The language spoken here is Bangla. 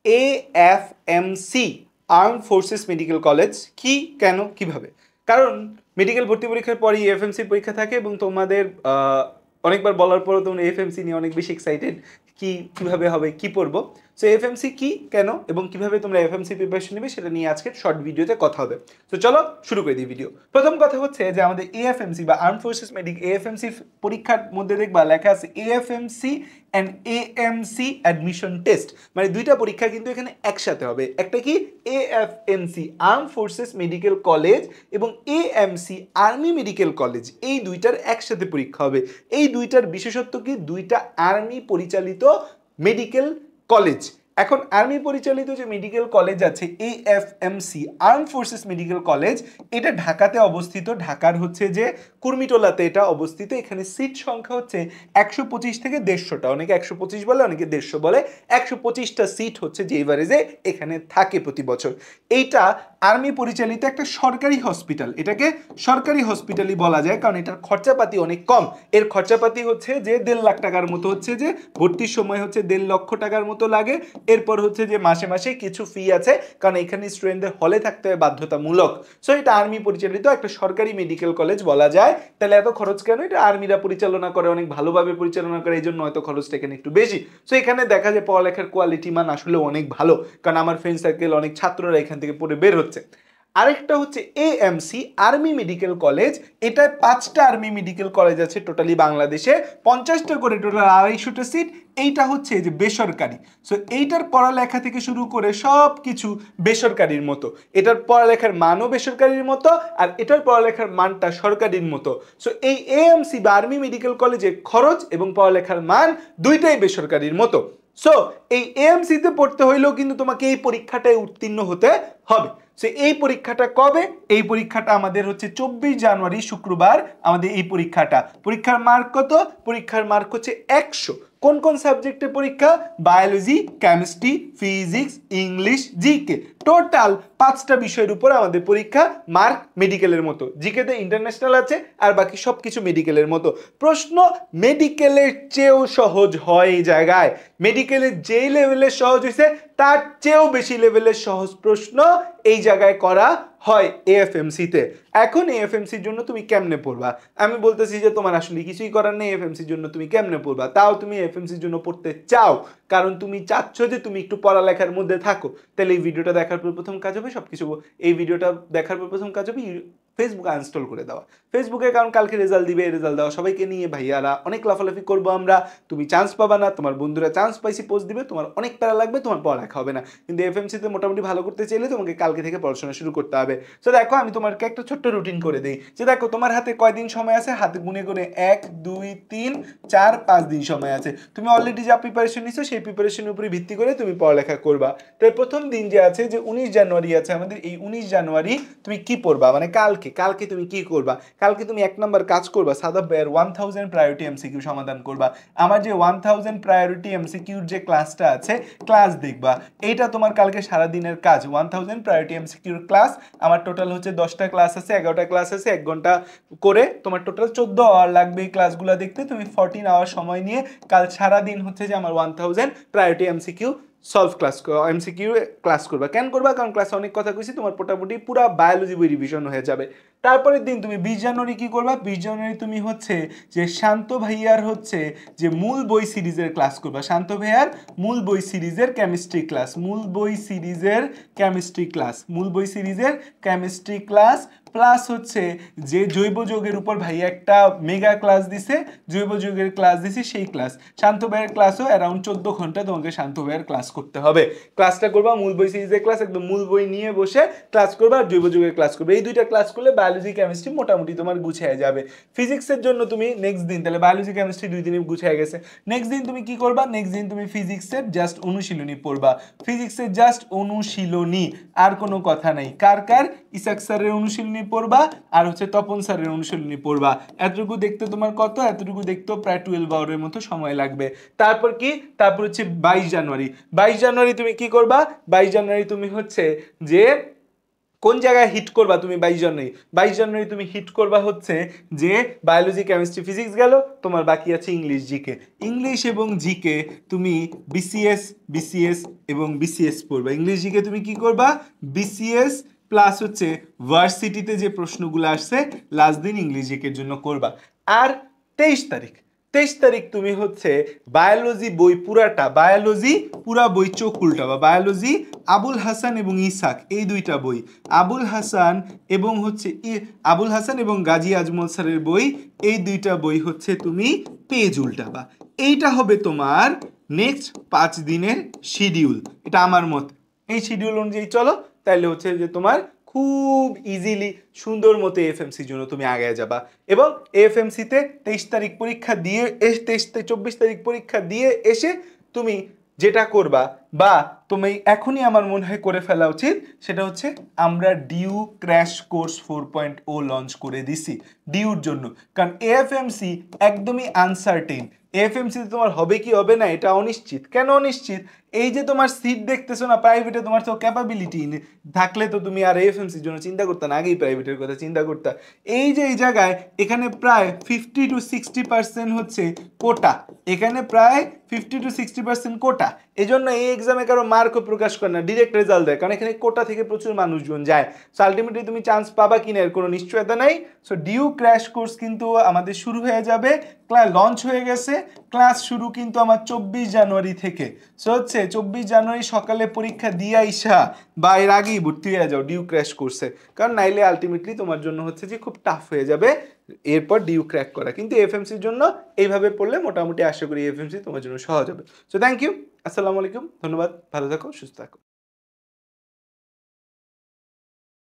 AFMC arm forces medical college কি, কেন, কিভাবে? কারণ মেডিকেল ভর্তি পরীক্ষার পরই এএফএমসি পরীক্ষা থাকে এবং তোমাদের অনেকবার বলার পরও তোমরা এএফএমসি নিয়ে অনেক বেশি এক্সাইটেড, কি কিভাবে হবে, কি পড়বো। সো এএফএমসি কি, কেন এবং কিভাবে তোমরা এএফএমসি প্রিপারেশন নেবে সেটা নিয়ে আজকে শর্ট ভিডিওতে কথা হবে। তো চলো শুরু করে দিই ভিডিও। প্রথম কথা হচ্ছে যে আমাদের এএফএমসি বা আর্ম ফোর্সেস এএফএমসি পরীক্ষার মধ্যে দেখবা লেখা আছে AFMC and AMC admission test, মানে দুইটা পরীক্ষা কিন্তু এখানে একসাথে হবে। একটা কি AFMC arm forces medical college এবং এএমসি আর্মি মেডিকেল কলেজ, এই দুইটার একসাথে পরীক্ষা হবে। এই দুইটার বিশেষত্ব কি, দুইটা আর্মি পরিচালিত মেডিকেল কলেজ। এখন আর্মি পরিচালিত যে মেডিকেল কলেজ আছে AFMC arm forces medical college, এটা ঢাকাতে অবস্থিত। ঢাকার হচ্ছে যে কুর্মিটোলাতে এটা অবস্থিত। এখানে সিট সংখ্যা হচ্ছে 125 থেকে 150টা, অনেকে 125 বলে, অনেকে 150 বলে। 125টা সিট হচ্ছে যে এভারেজে এখানে থাকে প্রতি বছর। এইটা আর্মি পরিচালিত একটা সরকারি হসপিটাল, এটাকে সরকারি হসপিটালই বলা যায়, কারণ এটার খরচাপাতি অনেক কম। এর খরচাপাতি হচ্ছে যে 1.5 লাখ টাকার মতো, হচ্ছে যে ভর্তির সময় হচ্ছে 1.5 লক্ষ টাকার মতো লাগে। এরপর হচ্ছে যে মাসে মাসে কিছু ফি আছে, কারণ এখানে স্টুডেন্টদের হলে থাকতে হয় বাধ্যতামূলক। সো এটা আর্মি পরিচালিত একটা সরকারি মেডিকেল কলেজ বলা যায়। তাহলে এত খরচ কেন? এটা আর্মিরা পরিচালনা করে, অনেক ভালোভাবে পরিচালনা করে, এই জন্য হয়তো খরচটা এখানে একটু বেশি। সো এখানে দেখা যায় পড়ালেখার কোয়ালিটি মান আসলে অনেক ভালো, কারণ আমার ফ্রেন্ড সার্কেল অনেক ছাত্ররা এখান থেকে পড়ে বের হচ্ছে। আরেকটা হচ্ছে এএমসি আর্মি মেডিকেল কলেজ। এটায় 5টা আর্মি মেডিকেল কলেজ আছে টোটালি বাংলাদেশে, 50টা করে টোটাল 250টা সিট। এইটা হচ্ছে যে বেসরকারি। সো এইটার পড়ালেখা থেকে শুরু করে সব কিছু বেসরকারির মতো, এটার পড়ালেখার মানও বেসরকারির মতো, আর এটার পড়ালেখার মানটা সরকারির মতো। সো এই এএমসি বা আর্মি মেডিকেল কলেজে খরচ এবং পড়ালেখার মান দুইটাই বেসরকারির মতো। সো এই এএমসিতে পড়তে হইলেও কিন্তু তোমাকে এই পরীক্ষাটায় উত্তীর্ণ হতে হবে। সো এই পরীক্ষাটা কবে? এই পরীক্ষাটা আমাদের হচ্ছে 24 জানুয়ারি শুক্রবার আমাদের এই পরীক্ষাটা। পরীক্ষার মার্ক কত? পরীক্ষার মার্ক হচ্ছে 100। কোন কোন সাবজেক্টে পরীক্ষা? Biology, chemistry, physics, English, GK, total 5টা বিষয়ের উপর আমাদের পরীক্ষা। মার্ক মেডিকেলের মতো, জিকেতে ইন্টারন্যাশনাল আছে, আর বাকি সব কিছু মেডিকেলের মতো। প্রশ্ন মেডিকেলের চেয়েও সহজ হয় এই জায়গায়। মেডিকেলের যেই লেভেলের সহজ হয়েছে তার চেয়েও বেশি লেভেলের সহজ প্রশ্ন এই জায়গায় করা হয় এএফএমসিতে। এখন এএফএমসির জন্য তুমি কেমনে পড়বা? আমি বলতেছি যে তোমার আসলে কিছুই করার নেই, এএফএমসির জন্য তুমি কেমনে পড়বা? তাও তুমি এএফএমসির জন্য পড়তে চাও, কারণ তুমি চাচ্ছ যে তুমি একটু পড়ালেখার মধ্যে থাকো। তাহলে এই ভিডিওটা দেখার পর প্রথম কাজ হবে সবকিছু, এই ভিডিওটা দেখার পর প্রথম কাজ হবে ফেসবুক আনইনস্টল করে দেওয়া। ফেসবুকে, কারণ কালকে রেজাল্ট দিবে, রেজাল্ট দেওয়া সবাইকে নিয়ে ভাইয়ারা অনেক লাফালাফি করবো আমরা। তুমি চান্স পাবা না, তোমার বন্ধুরা চান্স পাইছি পোস্ট দিবে, তোমার অনেক প্যারা লাগবে, তোমার পড়ালেখা হবে না। কিন্তু এএফএমসিতে মোটামুটি ভালো করতে চাইলে তোমাকে কালকে থেকে পড়াশোনা শুরু করতে হবে। সো দেখো আমি তোমাকে একটা ছোট্ট রুটিন করে দিই, যে দেখো তোমার হাতে কয়দিন সময় আছে, হাতে গুনে গুনে 1 2 3 4 5 দিন সময় আছে। তুমি অলরেডি যা প্রিপারেশন নিছো সেই প্রিপারেশনের উপরে ভিত্তি করে তুমি পড়ালেখা করবা। তাই প্রথম দিন যে আছে, যে 19 জানুয়ারি আছে আমাদের, এই 19 জানুয়ারি তুমি কি পড়বা, মানে কালকে তুমি কি করবা? কালকে তুমি 1 নাম্বার কাজ করবা, সাদা বের 1000 প্রায়োরিটি এমসিকিউ সমাধান করবা। আমার যে 1000 প্রায়োরিটি এমসিকিউর যে ক্লাসটা আছে, ক্লাস দেখবা। এইটা তোমার কালকে সারা দিনের কাজ। 1000 প্রায়োরিটি এমসিকিউর ক্লাস আমার টোটাল হচ্ছে 10টা ক্লাস আছে, 11টা ক্লাস আছে, 1 ঘন্টা করে তোমার টোটাল 14 আওয়ার লাগবে এই ক্লাসগুলো দেখতে। তুমি 14 আওয়ার সময় নিয়ে কাল সারা দিন হচ্ছে যে আমার 1000 priority MCQ solve class MCQ class করবা। কেন করবা? কারণ ক্লাসে অনেক কথা কইছি, তোমার মোটামুটি পুরো বায়োলজি বই রিভিশন হয়ে যাবে। তারপরের দিন তুমি 20 জানুয়ারি কি করবা? 20 জানুয়ারি তুমি হচ্ছে যে শান্ত ভাইয়ার হচ্ছে যে মূল বই সিরিজের ক্লাস করবা। শান্ত ভাইয়ার মূল বই সিরিজের কেমিস্ট্রি ক্লাস, মূল বই সিরিজের কেমিস্ট্রি ক্লাস, মূল বই সিরিজের কেমিস্ট্রি ক্লাস, প্লাস হচ্ছে যে জৈব যৌগের উপর ভাইয়া একটা মেগা ক্লাস দিছে, জৈব যৌগের ক্লাস দিছে, সেই ক্লাস। শান্ত ভাইয়ের ক্লাসও অ্যারাউন্ড 14 ঘন্টা তোমাকে শান্ত ভাইয়ের ক্লাস করতে হবে। ক্লাসটা করবা মূল বই সিরিজের ক্লাস, একদম মূল বই নিয়ে বসে ক্লাস করবা, আর জৈব যৌগের ক্লাস করবে। এই দুইটা ক্লাস করলে বায়োলজি কেমিস্ট্রি মোটামুটি তোমার গুছিয়ে যাবে। ফিজিক্সের জন্য তুমি নেক্সট দিন, তাহলে বায়োলজি কেমিস্ট্রি 2 দিনে গুছিয়ে গেছে। নেক্সট দিন তুমি কি করবা? নেক্সট দিন তুমি ফিজিক্সের জাস্ট অনুশীলনী পড়বা। ফিজিক্সের জাস্ট অনুশীলনী, আর কোনো কথা নাই। কার কার? ইসাক স্যারের অনুশীলনী পড়বা, আর হচ্ছে তপন স্যারের অনুশীলনী পড়বা। এতটুকু দেখতে তোমার কত? এতটুকু দেখতেও প্রায় 12 আওয়ারের মতো সময় লাগবে। তারপর কি? তারপর হচ্ছে 22 জানুয়ারি। 22 জানুয়ারি তুমি কি করবা? 22 জানুয়ারি তুমি হচ্ছে যে কোন জায়গায় হিট করবা তুমি 22 জানুয়ারি? 22 জানুয়ারি তুমি হিট করবা হচ্ছে যে বায়োলজি, কেমিস্ট্রি, ফিজিক্স গেল, তোমার বাকি আছে ইংলিশ, জিকে। ইংলিশ এবং জিকে তুমি বিসিএস এবং বিসিএস পড়বা। ইংলিশ জিকে তুমি কি করবা? বিসিএস প্লাস হচ্ছে ভার্সিটিতে যে প্রশ্নগুলো আসছে লাস্ট দিন ইংলিশ জিকের জন্য করবা। আর 23 তারিখ তুমি হচ্ছে বায়োলজি বই পুরাটা, বায়োলজি পুরা বই চোখ উল্টাবা। বায়োলজি আবুল হাসান এবং ইসাক, এই দুইটা বই, আবুল হাসান এবং হচ্ছে আবুল হাসান এবং গাজী আজমল স্যারের বই, এই দুইটা বই হচ্ছে তুমি পেজ উল্টাবা। এইটা হবে তোমার নেক্সট 5 দিনের শিডিউল। এটা আমার মত, এই শিডিউল অনুযায়ী চলো, তাইলে হচ্ছে যে তোমার খুব ইজিলি সুন্দর মতো এফএমসির জন্য তুমি আগে যাবা। এবং এফএমসিতে 23 তারিখ পরীক্ষা দিয়ে 24 তারিখ পরীক্ষা দিয়ে এসে তুমি যেটা করবা, বা তুমি এখনই আমার মনে হয় করে ফেলা উচিত, সেটা হচ্ছে আমরা ডিউ ক্র্যাশ কোর্স 4.0 লঞ্চ করে দিছি ডিউর জন্য। কারণ এএফএমসি একদমই আনসার্টেন। এএফএমসিতে তোমার হবে কি হবে না এটা অনিশ্চিত। কেন অনিশ্চিত? এই যে তোমার সিট দেখতেছো না প্রাইভেটে, তোমার তো ক্যাপাবিলিটি থাকলে তো তুমি আর এএফএমসির জন্য চিন্তা করতে না, আগেই প্রাইভেটের কথা চিন্তা করতে। এই যে এই জায়গায় এখানে প্রায় 50-60% হচ্ছে কোটা, এখানে প্রায় 50-60% কোটা। এই জন্য এই এক্সামে কারো মার্কও প্রকাশ করে না, ডিরেক্ট রেজাল্ট দেয়, কারণ এখানে কোটা থেকে প্রচুর মানুষজন যায়। সো আলটিমেটলি তুমি চান্স পাবা কিনা এর কোনো নিশ্চয়তা নাই। সো ডিউ ক্র্যাশ কোর্স কিন্তু আমাদের শুরু হয়ে যাবে, ক্লাস লঞ্চ হয়ে গেছে, ক্লাস শুরু কিন্তু আমার 24 জানুয়ারি থেকে। সো হচ্ছে 24 জানুয়ারি সকালে পরীক্ষা দিয়ে আইসা বা এর আগেই ভর্তি হয়ে যাও ডিউ ক্র্যাশ কোর্সে, কারণ নাইলে আলটিমেটলি তোমার জন্য হচ্ছে যে খুব টাফ হয়ে যাবে এরপর ডিউ ক্র্যাক করা। কিন্তু এফএমসির জন্য এইভাবে পড়লে মোটামুটি আশা করি এফএমসি তোমার জন্য সহজ হবে। সো থ্যাংক ইউ, আসসালামু আলাইকুম, ধন্যবাদ, ভালো থাকো, সুস্থ থাকো।